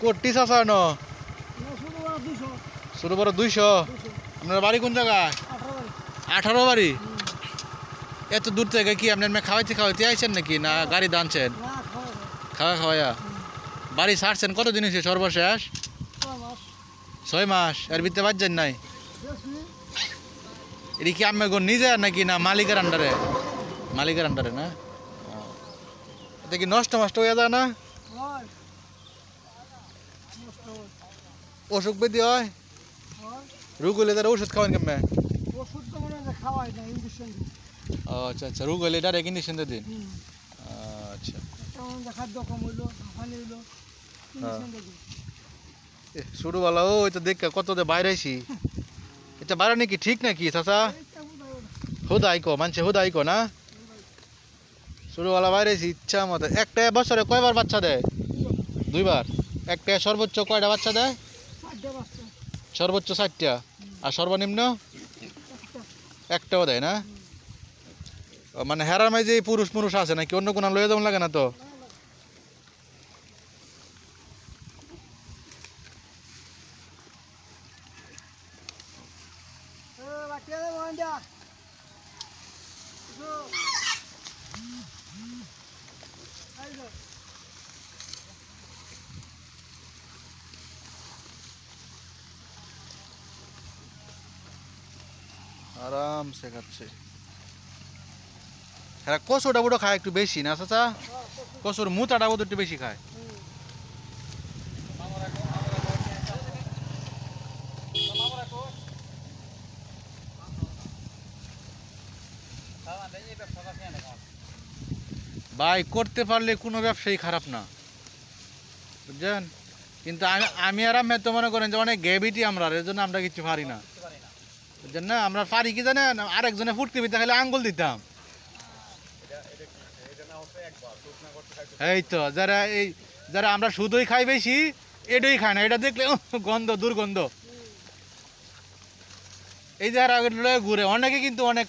কোটি চাচা ন ছোট বড় 200। আপনার বাড়ি কোন জায়গায়? 18 বাড়ি। এত দূর থেকে কি আপনার খাওয়াইতে খাওয়াইতে আইছেন নাকি না গাড়ি দানছেন? খাওয়া খাওয়াইয়া বাড়ি ছাড়ছেন কতদিন হয়েছে সর্বশেষ? 6 মাস। এর ভিতরে বাজছেন নাই? এটা কি আমি নিজে নাকি না মালিকের আন্ডারে? মালিকের আন্ডারে না? এটা কি নষ্ট নষ্ট হয়ে যায় না? অসুখ ব্যাধি হয়? রোগ হলে তারা ওষুধ খাওয়ান কেমন? আচ্ছা আচ্ছা, রোগ হলে ডাইরেক্ট ইঞ্জেকশন দিয়ে দিন। আচ্ছা, ছোটবেলা ওই তো দেখ কত বাইরে আইছি। এটা বাইরে নাকি ঠিক নাকি চাচা? হুদাই কো মানছে, হুদাই কো না? ছোটবেলা বাইরে আইছি ইচ্ছা মতো। একটা বছরে কয়বার বাচ্চা দেয়? 2 বার। একটা সর্বোচ্চ কয়টা বাচ্চা দেয়? সর্বোচ্চ 60টা। আর সর্বনিম্ন একটাও দেয় না? মানে হেরার মাঝে পুরুষ পুরুষ আছে নাকি অন্য কোনো লয়ে যেমন লাগে না তো? আরামসে খাচ্ছে। হ্যাঁ, কচুটা বুড়ো খায় একটু বেশি না চাচা? কচুর মুতাটা বোধ একটু বেশি খায়। ভাই করতে পারলে কোনো ব্যবসায়ী খারাপ না, বুঝছেন? কিন্তু আমি আর আমি তো মনে করেন যে অনেক গ্যাভিটি আমরা, এর জন্য আমরা কিছু পারি না, বুঝছেন না? আমরা পারি কি জানেন, আরেকজনে ফুটতে পিতে খালি আঙ্গুল দিতাম। এই তো যারা আমরা শুধুই খাই বেশি, এটাই খায় না, এটা দেখলে গন্ধ, দুর্গন্ধ। এই যে আর ঘুরে অনেকে কিন্তু অনেক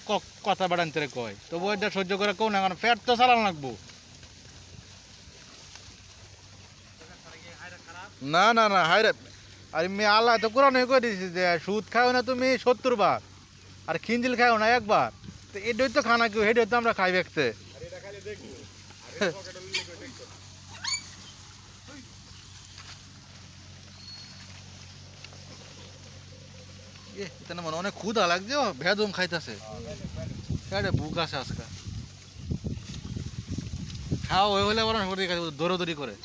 কথা বাড়ান্তরে কয়, তবু এটা সহ্য করে কেউ না, কারণ পেট তো চালানো লাগবো। না না না, হায় রে, আর মেয়ে আল্লাহ তো কোরআন করে দিয়েছে যে সুদ খাও না তুমি 70 বার, আর খিঞ্জিল খাও না একবার। তো এটাই তো খানা কেউ, হেঁটে তো আমরা খাই দেখতে। এটা না মানে অনেক ক্ষুধা লাগছে, ভেদম খাইতেছে। বুক আছে আজকে, খাওয়া হয়ে হলে বরং দৌড়দৌড়ি করে।